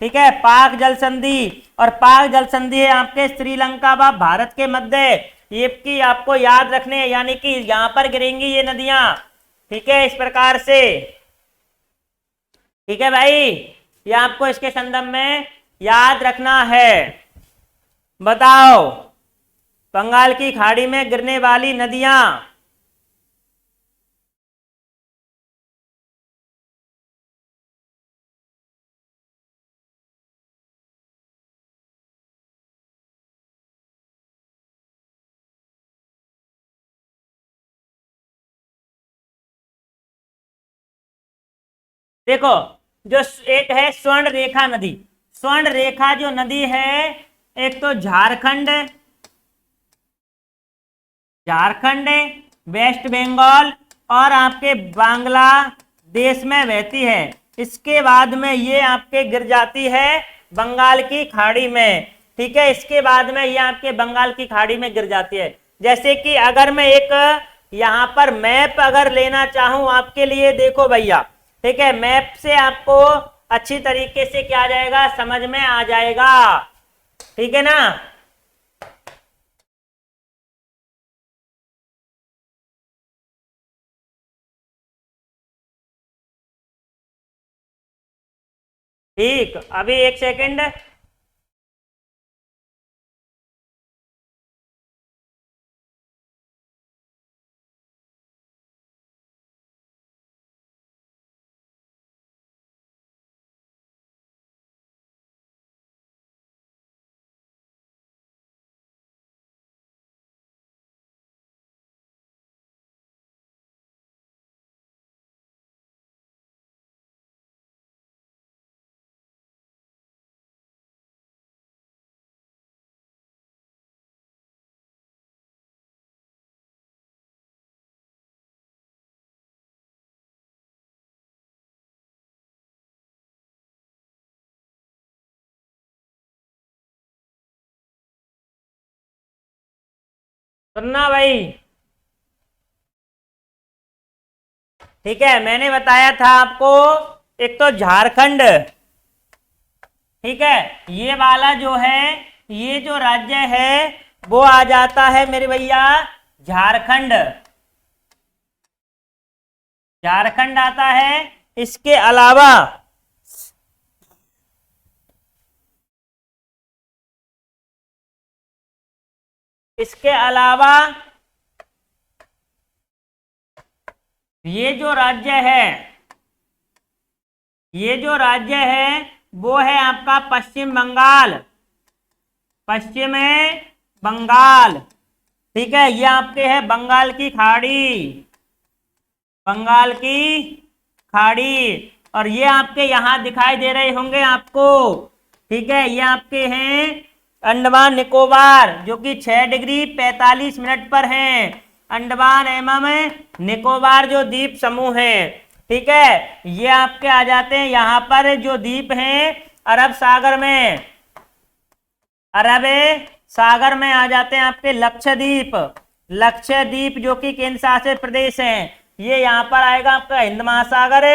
ठीक है, पाक जल संधि, और पाक जल संधि है आपके श्रीलंका व भारत के मध्य, ये की आपको याद रखने, यानी कि यहां पर गिरेंगी ये नदियां। ठीक है, इस प्रकार से। ठीक है भाई, ये आपको इसके संदर्भ में याद रखना है। बताओ, बंगाल की खाड़ी में गिरने वाली नदियां। देखो, जो एक है स्वर्ण रेखा नदी, स्वर्ण रेखा जो नदी है, एक तो झारखंड, वेस्ट बंगाल और आपके बांग्लादेश में बहती है। इसके बाद में ये आपके गिर जाती है बंगाल की खाड़ी में। ठीक है, इसके बाद में ये आपके बंगाल की खाड़ी में गिर जाती है। जैसे कि अगर मैं एक यहां पर मैप अगर लेना चाहूं आपके लिए, देखो भैया, ठीक है, मैप से आपको अच्छी तरीके से क्या आ जाएगा, समझ में आ जाएगा। ठीक है ना। ठीक, अभी एक सेकंड। सुनना भाई, ठीक है, मैंने बताया था आपको, एक तो झारखंड, ठीक है, ये वाला जो है, ये जो राज्य है वो आ जाता है मेरे भैया झारखंड, झारखंड आता है। इसके अलावा इसके अलावा ये जो राज्य है, ये जो राज्य है वो है आपका पश्चिम बंगाल, पश्चिम बंगाल। ठीक है, ये आपके है बंगाल की खाड़ी, बंगाल की खाड़ी, और ये आपके यहां दिखाई दे रहे होंगे आपको। ठीक है, ये आपके हैं अंडमान निकोबार, जो कि 6 डिग्री 45 मिनट पर हैं। अंडमान एवं निकोबार जो द्वीप समूह है, ठीक है, ये आपके आ जाते हैं यहाँ पर जो द्वीप हैं अरब सागर में, अरब सागर में आ जाते हैं आपके लक्षद्वीप, लक्षद्वीप जो कि केंद्र शासित प्रदेश है। ये यहाँ पर आएगा आपका हिंद महासागर,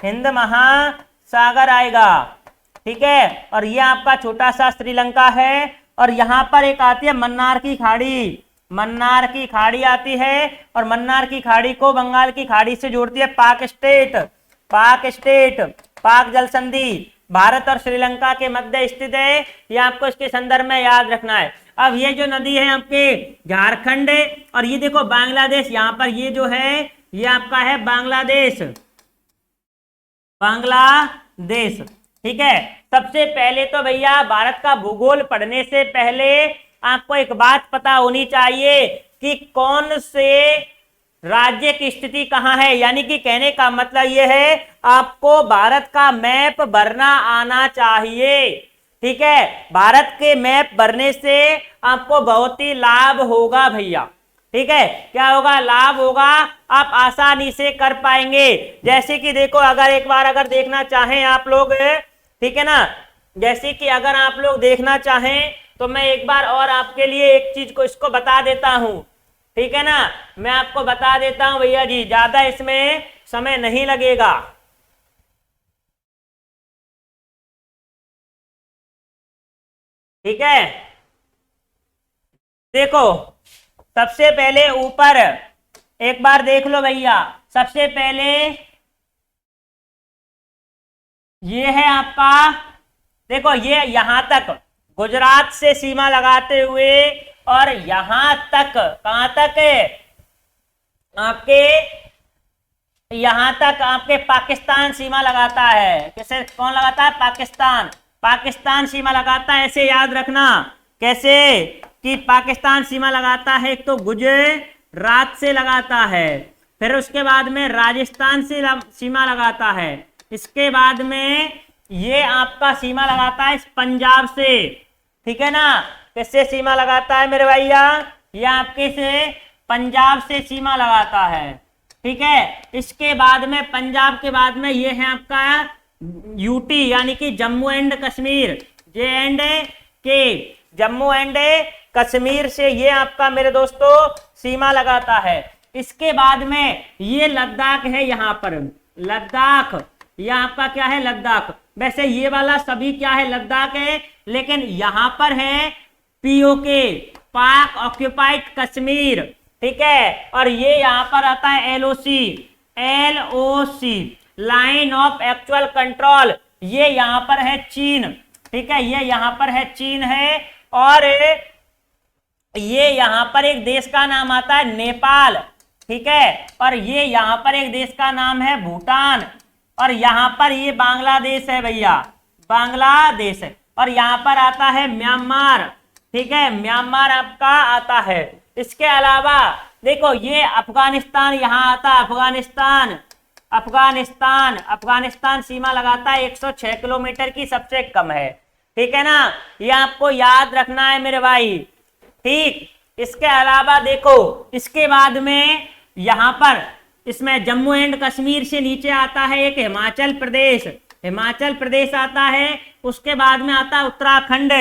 हिंद महासागर आएगा, ठीक है। और ये आपका छोटा सा श्रीलंका है, और यहाँ पर एक आती है मन्नार की खाड़ी, मन्नार की खाड़ी आती है, और मन्नार की खाड़ी को बंगाल की खाड़ी से जोड़ती है पाक स्टेट, पाक स्टेट, पाक जल संधि भारत और श्रीलंका के मध्य स्थित है। ये आपको इसके संदर्भ में याद रखना है। अब ये जो नदी है आपके झारखंड, और ये देखो बांग्लादेश, यहाँ पर ये जो है ये आपका है बांग्लादेश, बांग्लादेश, ठीक है। सबसे पहले तो भैया भारत का भूगोल पढ़ने से पहले आपको एक बात पता होनी चाहिए कि कौन से राज्य की स्थिति कहाँ है, यानी कि कहने का मतलब यह है आपको भारत का मैप भरना आना चाहिए, ठीक है। भारत के मैप भरने से आपको बहुत ही लाभ होगा भैया, ठीक है। क्या होगा? लाभ होगा, आप आसानी से कर पाएंगे। जैसे कि देखो, अगर एक बार अगर देखना चाहें आप लोग, ठीक है ना, जैसे कि अगर आप लोग देखना चाहें तो मैं एक बार और आपके लिए एक चीज को इसको बता देता हूं, ठीक है ना, मैं आपको बता देता हूं भैया जी, ज्यादा इसमें समय नहीं लगेगा। ठीक है, देखो सबसे पहले ऊपर एक बार देख लो भैया, सबसे पहले ये है आपका, देखो ये यहां तक गुजरात से सीमा लगाते हुए और यहां तक, कहां तक है आपके, यहां तक आपके पाकिस्तान सीमा लगाता है। कैसे, कौन लगाता है? पाकिस्तान, पाकिस्तान सीमा लगाता है। ऐसे याद रखना कैसे कि पाकिस्तान सीमा लगाता है, एक तो गुजरात से लगाता है, फिर उसके बाद में राजस्थान से सीमा लगाता है, इसके बाद में ये आपका सीमा लगाता है पंजाब से, ठीक है ना। किससे सीमा लगाता है मेरे भैया? ये आपके से पंजाब से सीमा लगाता है, ठीक है। इसके बाद में पंजाब के बाद में ये है आपका यूटी, यानी कि Jammu and Kashmir, JNK, Jammu and Kashmir से ये आपका मेरे दोस्तों सीमा लगाता है। इसके बाद में ये लद्दाख है, यहाँ पर लद्दाख, ये आपका क्या है? लद्दाख। वैसे ये वाला सभी क्या है? लद्दाख है, लेकिन यहां पर है POK, पाक ऑक्यूपाइड कश्मीर, ठीक है। और ये यहां पर आता है LOC, line of actual control, ये यहां पर है चीन, ठीक है, ये यहां पर है चीन है। और ये यहां पर एक देश का नाम आता है नेपाल, ठीक है। और ये यहां पर एक देश का नाम है भूटान, और यहां पर ये बांग्लादेश है भैया, बांग्लादेश है। और यहां पर आता है म्यांमार, ठीक है, म्यांमार आपका आता है। इसके अलावा देखो ये अफगानिस्तान यहां आता है, अफगानिस्तान, अफगानिस्तान, अफगानिस्तान सीमा लगाता है 106 किलोमीटर की, सबसे कम है, ठीक है ना। ये आपको याद रखना है मेरे भाई, ठीक। इसके अलावा देखो इसके बाद में यहां पर इसमें जम्मू एंड कश्मीर से नीचे आता है एक हिमाचल प्रदेश, हिमाचल प्रदेश आता है। उसके बाद में आता है उत्तराखंड,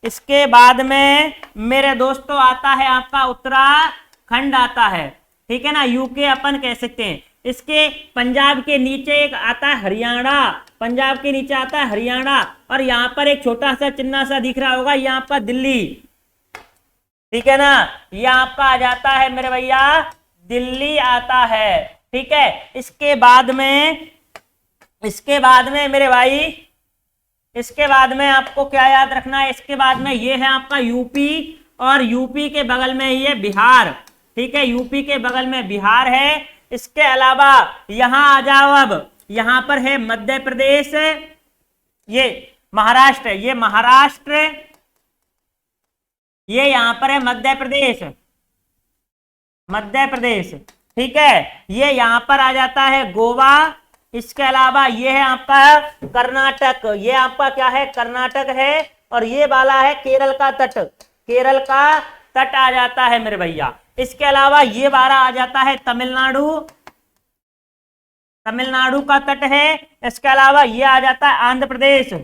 इसके बाद में मेरे दोस्तों आता है आपका उत्तराखंड आता है, ठीक है ना, यूके अपन कह सकते हैं। इसके पंजाब के नीचे एक आता है हरियाणा, पंजाब के नीचे आता है हरियाणा। और यहाँ पर एक छोटा सा चिन्ह सा दिख रहा होगा, ये आपका दिल्ली, ठीक है ना, ये आपका आ जाता है मेरे भैया दिल्ली आता है, ठीक है। इसके बाद में मेरे भाई, इसके बाद में आपको क्या याद रखना है? इसके बाद में ये है आपका यूपी, और यूपी के बगल में ये बिहार, ठीक है, यूपी के बगल में बिहार है। इसके अलावा यहां आ जाओ, अब यहां पर है मध्य प्रदेश, ये महाराष्ट्र, ये महाराष्ट्र, ये यहां पर है मध्य प्रदेश, मध्य प्रदेश, ठीक है। ये यहां पर आ जाता है गोवा। इसके अलावा ये है आपका कर्नाटक, ये आपका क्या है? कर्नाटक है। और ये वाला है केरल का तट, केरल का तट आ जाता है मेरे भैया। इसके अलावा ये वाला आ जाता है तमिलनाडु, तमिलनाडु का तट है। इसके अलावा ये आ जाता है आंध्र प्रदेश,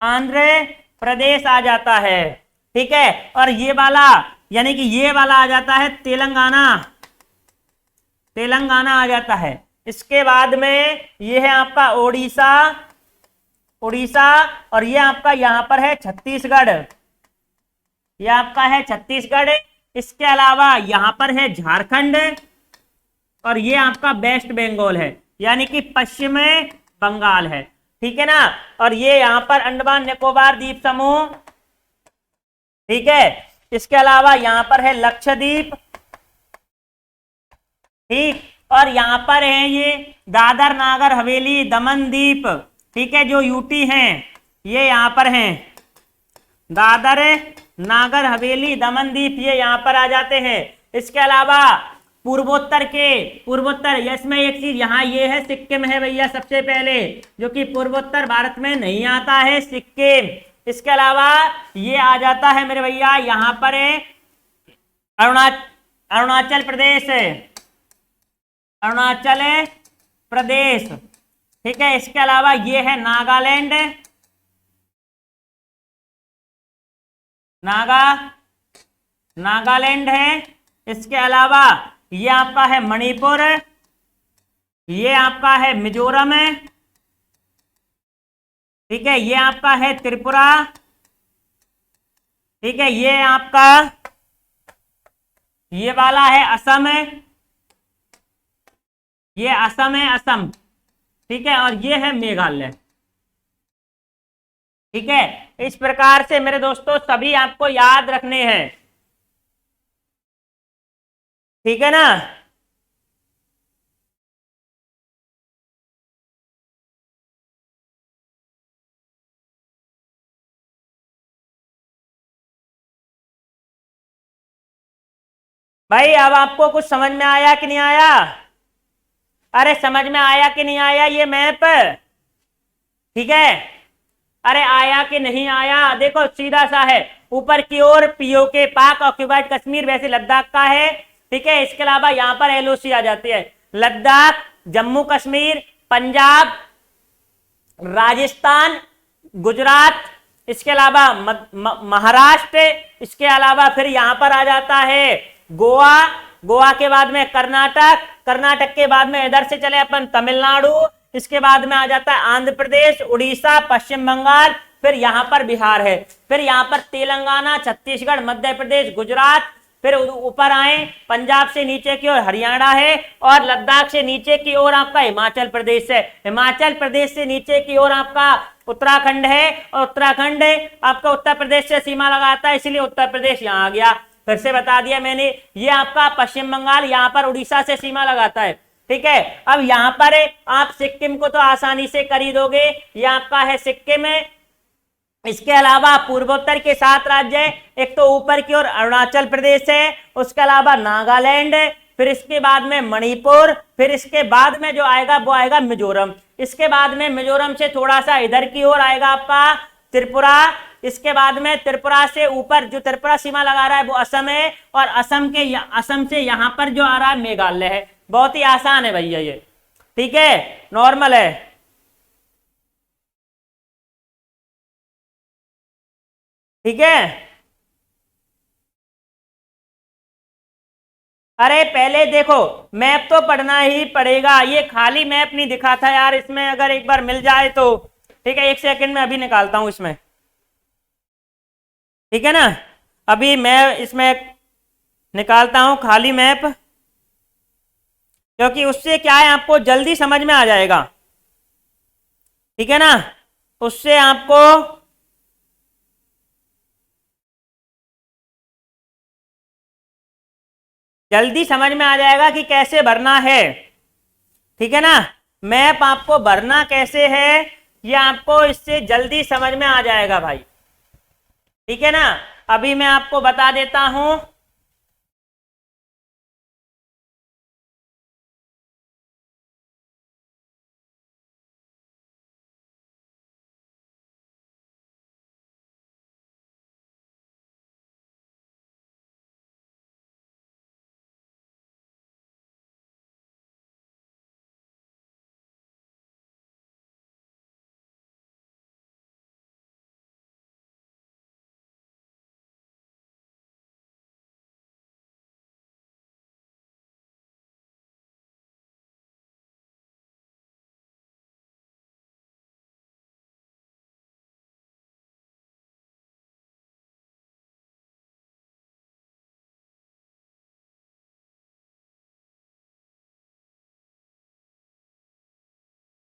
आंध्र प्रदेश आ जाता है, ठीक है। और ये वाला यानी कि ये वाला आ जाता है तेलंगाना, तेलंगाना आ जाता है। इसके बाद में ये है आपका ओडिशा, उड़ीसा, और ये आपका यहां पर है छत्तीसगढ़, ये आपका है छत्तीसगढ़। इसके अलावा यहां पर है झारखंड, और ये आपका वेस्ट बंगाल है, यानी कि पश्चिम बंगाल है। ठीक है ना। और ये यहां पर अंडमान निकोबार द्वीप समूह, ठीक है। इसके अलावा यहां पर है लक्षद्वीप, ठीक। और यहां पर है ये दादर नागर हवेली दमन दीप, ठीक है, जो यूटी हैं, ये यहां पर हैं। दादर नागर हवेली दमन दीप ये यहां पर आ जाते हैं। इसके अलावा पूर्वोत्तर इसमें एक चीज यहाँ ये है, सिक्किम है भैया सबसे पहले, जो कि पूर्वोत्तर भारत में नहीं आता है, सिक्किम। इसके अलावा ये आ जाता है मेरे भैया यहां पर है अरुणाचल प्रदेश, अरुणाचल प्रदेश, ठीक है। इसके अलावा ये है नागालैंड, नागालैंड है। इसके अलावा ये आपका है मणिपुर, ये आपका है मिजोरम है, ठीक है। ये आपका है त्रिपुरा, ठीक है। ये आपका ये वाला है असम है, ये असम है, असम, ठीक है। और ये है मेघालय, ठीक है। इस प्रकार से मेरे दोस्तों सभी आपको याद रखने हैं, ठीक है ना। भाई अब आपको कुछ समझ में आया कि नहीं आया? अरे समझ में आया कि नहीं आया ये मैप? ठीक है। अरे आया कि नहीं आया? देखो सीधा सा है, ऊपर की ओर पीओके पाक ऑक्युपाइड कश्मीर वैसे लद्दाख का है, ठीक है। इसके अलावा यहां पर एलओसी आ जाती है, लद्दाख, जम्मू कश्मीर, पंजाब, राजस्थान, गुजरात, इसके अलावा महाराष्ट्र, इसके अलावा फिर यहां पर आ जाता है गोवा, गोवा के बाद में कर्नाटक, कर्नाटक के बाद में इधर से चले अपन तमिलनाडु, इसके बाद में आ जाता है आंध्र प्रदेश, उड़ीसा, पश्चिम बंगाल, फिर यहां पर बिहार है, फिर यहां पर तेलंगाना, छत्तीसगढ़, मध्य प्रदेश, गुजरात, फिर ऊपर आए पंजाब से नीचे की ओर हरियाणा है, और लद्दाख से नीचे की ओर आपका हिमाचल प्रदेश है, हिमाचल प्रदेश से नीचे की ओर आपका उत्तराखंड है, और उत्तराखंड आपका उत्तर प्रदेश से सीमा लगाता है, इसलिए उत्तर प्रदेश यहां आ गया। फिर से बता दिया मैंने, ये आपका पश्चिम बंगाल यहां पर उड़ीसा से सीमा लगाता है, ठीक है। अब यहां पर आप सिक्किम को तो आसानी से खरीदोगे, ये आपका है सिक्किम है। इसके अलावा पूर्वोत्तर के 7 राज्य, एक तो ऊपर की ओर अरुणाचल प्रदेश है, उसके अलावा नागालैंड, फिर इसके बाद में मणिपुर, फिर इसके बाद में जो आएगा वो आएगा मिजोरम, इसके बाद में मिजोरम से थोड़ा सा इधर की ओर आएगा आपका त्रिपुरा, इसके बाद में त्रिपुरा से ऊपर जो त्रिपुरा सीमा लगा रहा है वो असम है, और असम से यहां पर जो आ रहा है मेघालय है। बहुत ही आसान है भैया ये, ठीक है, नॉर्मल है, ठीक है। अरे पहले देखो, मैप तो पढ़ना ही पड़ेगा, ये खाली मैप नहीं दिखा था यार, इसमें अगर एक बार मिल जाए तो, ठीक है। एक सेकंड में अभी निकालता हूं इसमें, ठीक है ना। अभी मैं इसमें निकालता हूं खाली मैप, क्योंकि उससे क्या है आपको जल्दी समझ में आ जाएगा, ठीक है ना। उससे आपको जल्दी समझ में आ जाएगा कि कैसे भरना है, ठीक है ना। मैप आपको भरना कैसे है ये आपको इससे जल्दी समझ में आ जाएगा भाई, ठीक है ना। अभी मैं आपको बता देता हूं।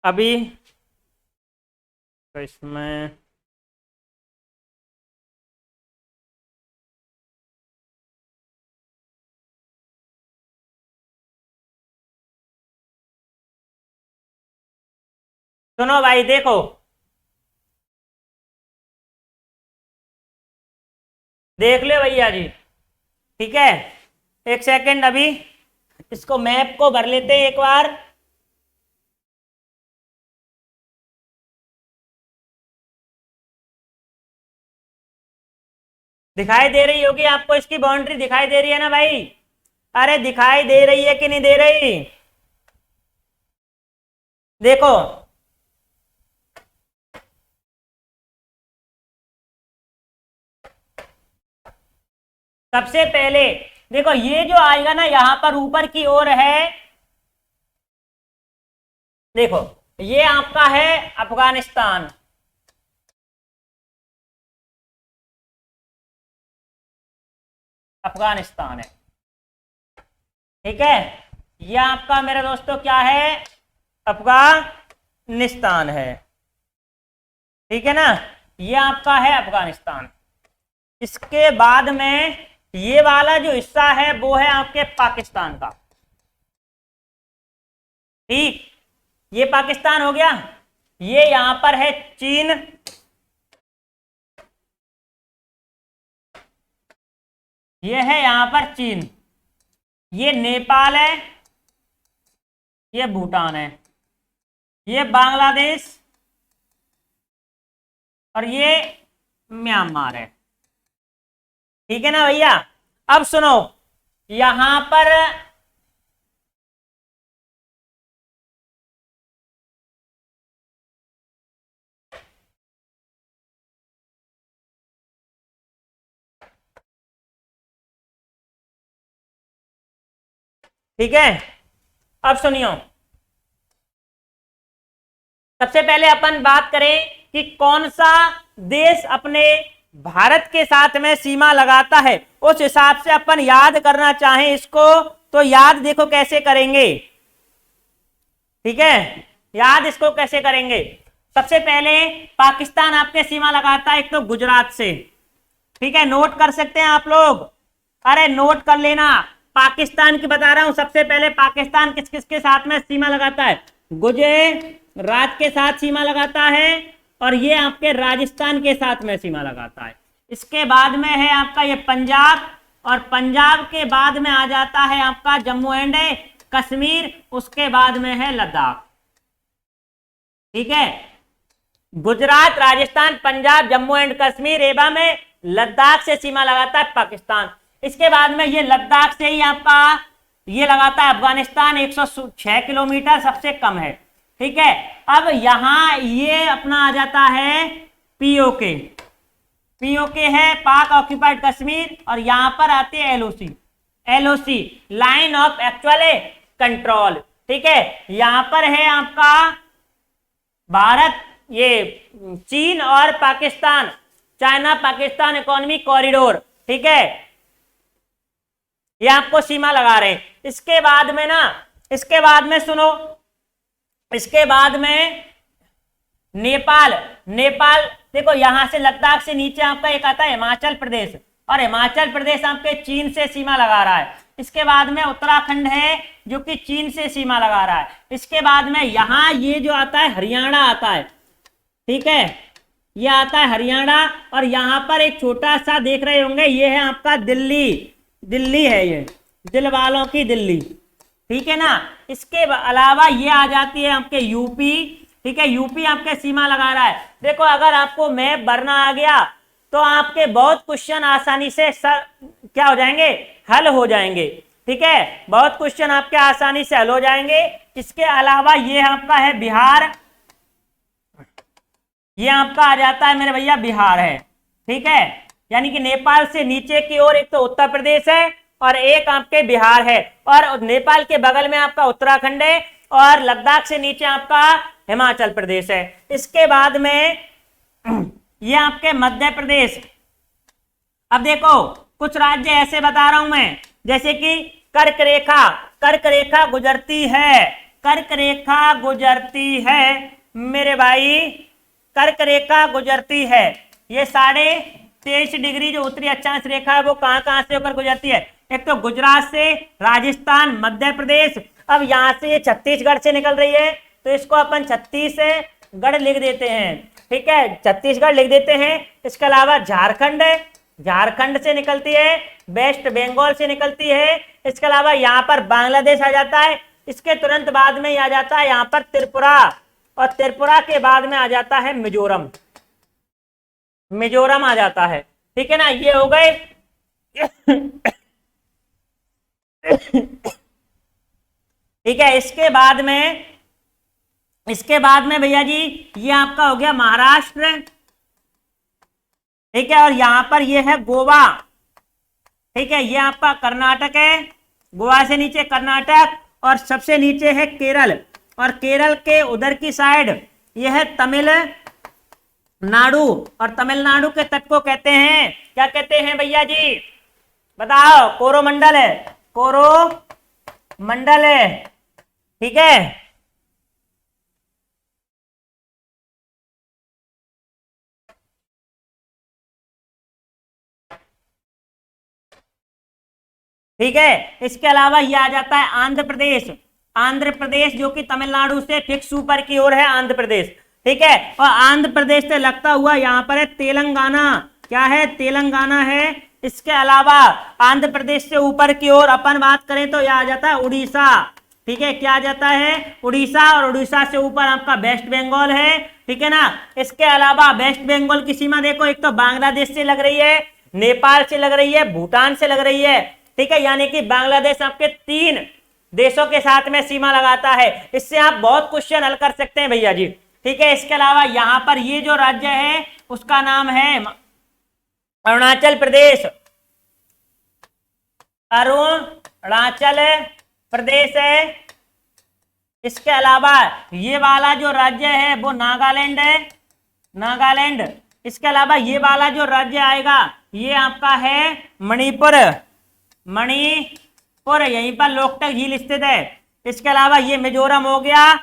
अभी तो इसमें सुनो भाई, देखो देख ले भैया जी, ठीक है। एक सेकंड, अभी इसको मैप को भर लेते हैं एक बार। दिखाई दे रही होगी आपको, इसकी बाउंड्री दिखाई दे रही है ना भाई? अरे दिखाई दे रही है कि नहीं दे रही? देखो सबसे पहले देखो, ये जो आएगा ना यहां पर ऊपर की ओर है, देखो ये आपका है अफगानिस्तान, अफगानिस्तान है, ठीक है। ये आपका मेरे दोस्तों क्या है? अफगानिस्तान है, ठीक है ना। ये आपका है अफगानिस्तान। इसके बाद में ये वाला जो हिस्सा है वो है आपके पाकिस्तान का, ठीक। ये पाकिस्तान हो गया। ये यहां पर है चीन, ये है यहां पर चीन। ये नेपाल है, ये भूटान है, ये बांग्लादेश और ये म्यांमार है, ठीक है ना भैया। अब सुनो, यहां पर ठीक है। अब सुनियो, सबसे पहले अपन बात करें कि कौन सा देश अपने भारत के साथ में सीमा लगाता है, उस हिसाब से अपन याद करना चाहें इसको तो याद देखो कैसे करेंगे, ठीक है। याद इसको कैसे करेंगे? सबसे पहले पाकिस्तान आपके सीमा लगाता है एक तो गुजरात से, ठीक है, नोट कर सकते हैं आप लोग, अरे नोट कर लेना। पाकिस्तान की बता रहा हूं, सबसे पहले पाकिस्तान किस किस के साथ में सीमा लगाता है? गुजरात के साथ सीमा लगाता है, और ये आपके राजस्थान के साथ में सीमा लगाता है। इसके बाद में है आपका ये पंजाब, और पंजाब के बाद में आ जाता है आपका जम्मू एंड कश्मीर, उसके बाद में है लद्दाख, ठीक है। गुजरात, राजस्थान, पंजाब, जम्मू एंड कश्मीर एवं में लद्दाख से सीमा लगाता है पाकिस्तान। इसके बाद में ये लद्दाख से ही आपका ये लगाता है अफगानिस्तान, 106 किलोमीटर सबसे कम है, ठीक है। अब यहां ये अपना आ जाता है पीओके, पीओके है पाक ऑक्यूपाइड कश्मीर, और यहां पर आते हैं LOC, LOC line of actual control, ठीक है। यहां पर है आपका भारत, ये चीन और Pakistan, China Pakistan economic corridor, ठीक है, ये आपको सीमा लगा रहे हैं। इसके बाद में ना, इसके बाद में सुनो, इसके बाद में नेपाल, नेपाल देखो यहां से लद्दाख से नीचे आपका एक आता है हिमाचल प्रदेश, और हिमाचल प्रदेश आपके चीन से सीमा लगा रहा है। इसके बाद में उत्तराखंड है जो कि चीन से सीमा लगा रहा है। इसके बाद में यहां ये जो आता है हरियाणा आता है, ठीक है, ये आता है हरियाणा, और यहां पर एक छोटा सा देख रहे होंगे ये है आपका दिल्ली, दिल्ली है ये, दिल वालों की दिल्ली, ठीक है ना। इसके अलावा ये आ जाती है आपके यूपी, ठीक है, यूपी आपके सीमा लगा रहा है। देखो अगर आपको मैप भरना आ गया तो आपके बहुत क्वेश्चन आसानी से क्या हो जाएंगे, हल हो जाएंगे, ठीक है, बहुत क्वेश्चन आपके आसानी से हल हो जाएंगे। इसके अलावा ये आपका है बिहार, ये आपका आ जाता है मेरे भैया बिहार है, ठीक है, यानी कि नेपाल से नीचे की ओर एक तो उत्तर प्रदेश है और एक आपके बिहार है, और नेपाल के बगल में आपका उत्तराखंड है, और लद्दाख से नीचे आपका हिमाचल प्रदेश है। इसके बाद में ये आपके मध्य प्रदेश। अब देखो कुछ राज्य ऐसे बता रहा हूं मैं, जैसे कि कर्क रेखा, कर्क रेखा गुजरती है, कर्क रेखा गुजरती है मेरे भाई, कर्क रेखा गुजरती है। ये 23.5 डिग्री जो उत्तरी अक्षांश रेखा है वो कहां कहां से होकर गुजरती है? एक तो गुजरात से, राजस्थान, मध्य प्रदेश, अब यहां से ये छत्तीसगढ़ से निकल रही है तो इसको अपन छत्तीसगढ़ लिख देते हैं, ठीक है, छत्तीसगढ़ लिख देते हैं। इसके अलावा झारखंड, झारखंड से निकलती है, वेस्ट बंगाल से निकलती है। इसके अलावा यहाँ पर बांग्लादेश आ जाता है, इसके तुरंत बाद में आ जाता है यहाँ पर त्रिपुरा, और त्रिपुरा के बाद में आ जाता है मिजोरम, मिजोरम आ जाता है, ठीक है ना। ये हो गए ठीक है। इसके बाद में भैया जी ये आपका हो गया महाराष्ट्र, ठीक है, और यहां पर ये है गोवा, ठीक है, ये आपका कर्नाटक है, गोवा से नीचे कर्नाटक, और सबसे नीचे है केरल, और केरल के उधर की साइड ये है तमिलनाडु, और तमिलनाडु के तट को कहते हैं, क्या कहते हैं भैया जी बताओ? कोरोमंडल है, कोरोमंडल है, ठीक है। ठीक है, इसके अलावा ये आ जाता है आंध्र प्रदेश, आंध्र प्रदेश जो कि तमिलनाडु से फिक्स ऊपर की ओर है आंध्र प्रदेश, ठीक है, और आंध्र प्रदेश से लगता हुआ यहाँ पर है तेलंगाना, क्या है? तेलंगाना है। इसके अलावा आंध्र प्रदेश से ऊपर की ओर अपन बात करें तो यह आ जाता है उड़ीसा, ठीक है, क्या आ जाता है? उड़ीसा, और उड़ीसा से ऊपर आपका वेस्ट बंगाल है, ठीक है ना। इसके अलावा वेस्ट बंगाल की सीमा देखो, एक तो बांग्लादेश से लग रही है, नेपाल से लग रही है, भूटान से लग रही है, ठीक है, यानी कि बांग्लादेश आपके 3 देशों के साथ में सीमा लगाता है। इससे आप बहुत क्वेश्चन हल कर सकते हैं भैया जी, ठीक है। इसके अलावा यहां पर ये जो राज्य है उसका नाम है अरुणाचल प्रदेश, अरुणाचल प्रदेश है। इसके अलावा ये वाला जो राज्य है वो नागालैंड है, नागालैंड। इसके अलावा ये वाला जो राज्य आएगा ये आपका है मणिपुर, मणिपुर, यहीं पर लोकटक झील स्थित है। इसके अलावा ये मिजोरम हो गया,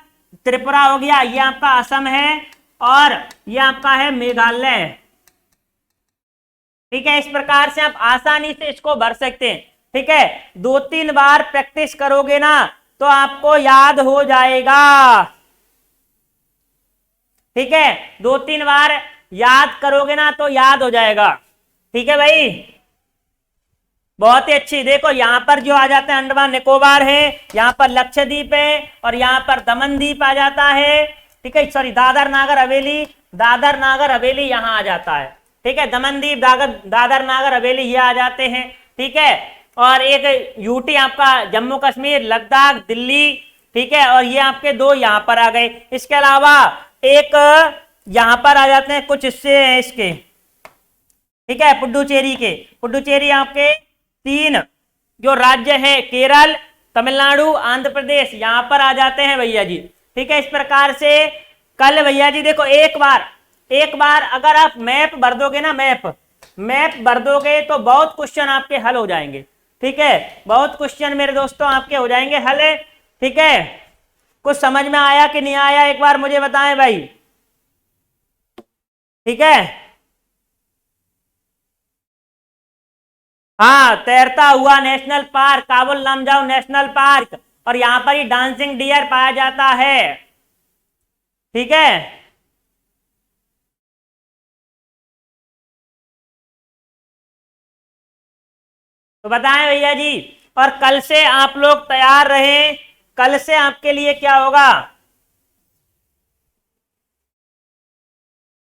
त्रिपुरा हो गया, ये आपका असम है, और ये आपका है मेघालय, ठीक है। इस प्रकार से आप आसानी से इसको भर सकते हैं, ठीक है। 2-3 बार प्रैक्टिस करोगे ना तो आपको याद हो जाएगा, ठीक है, 2-3 बार याद करोगे ना तो याद हो जाएगा, ठीक है भाई। बहुत ही अच्छी, देखो यहाँ पर जो आ जाता है अंडमान निकोबार है, यहाँ पर लक्षद्वीप है, और यहाँ पर दमन द्वीप आ जाता है, ठीक है, सॉरी दादर नागर हवेली, दादर नागर हवेली यहाँ आ जाता है, ठीक है, दमन द्वीप, दादर नागर हवेली ये आ जाते हैं, ठीक है। और एक यूटी आपका जम्मू कश्मीर, लद्दाख, दिल्ली, ठीक है, और ये आपके 2 यहाँ पर आ गए। इसके अलावा एक यहाँ पर आ जाते हैं कुछ हिस्से हैं इसके, ठीक है, पुडुचेरी के, पुडुचेरी आपके 3 जो राज्य है केरल, तमिलनाडु, आंध्र प्रदेश, यहां पर आ जाते हैं भैया जी, ठीक है। इस प्रकार से कल भैया जी देखो एक बार अगर आप मैप भर दोगे ना, मैप भर दोगे तो बहुत क्वेश्चन आपके हल हो जाएंगे, ठीक है, बहुत क्वेश्चन मेरे दोस्तों आपके हो जाएंगे हल, ठीक है। कुछ समझ में आया कि नहीं आया एक बार मुझे बताएं भाई, ठीक है। हाँ, तैरता हुआ national park Kabul Lamjao national park, और यहां पर ही डांसिंग डियर पाया जाता है, ठीक है। तो बताएं भैया जी, और कल से आप लोग तैयार रहें, कल से आपके लिए क्या होगा?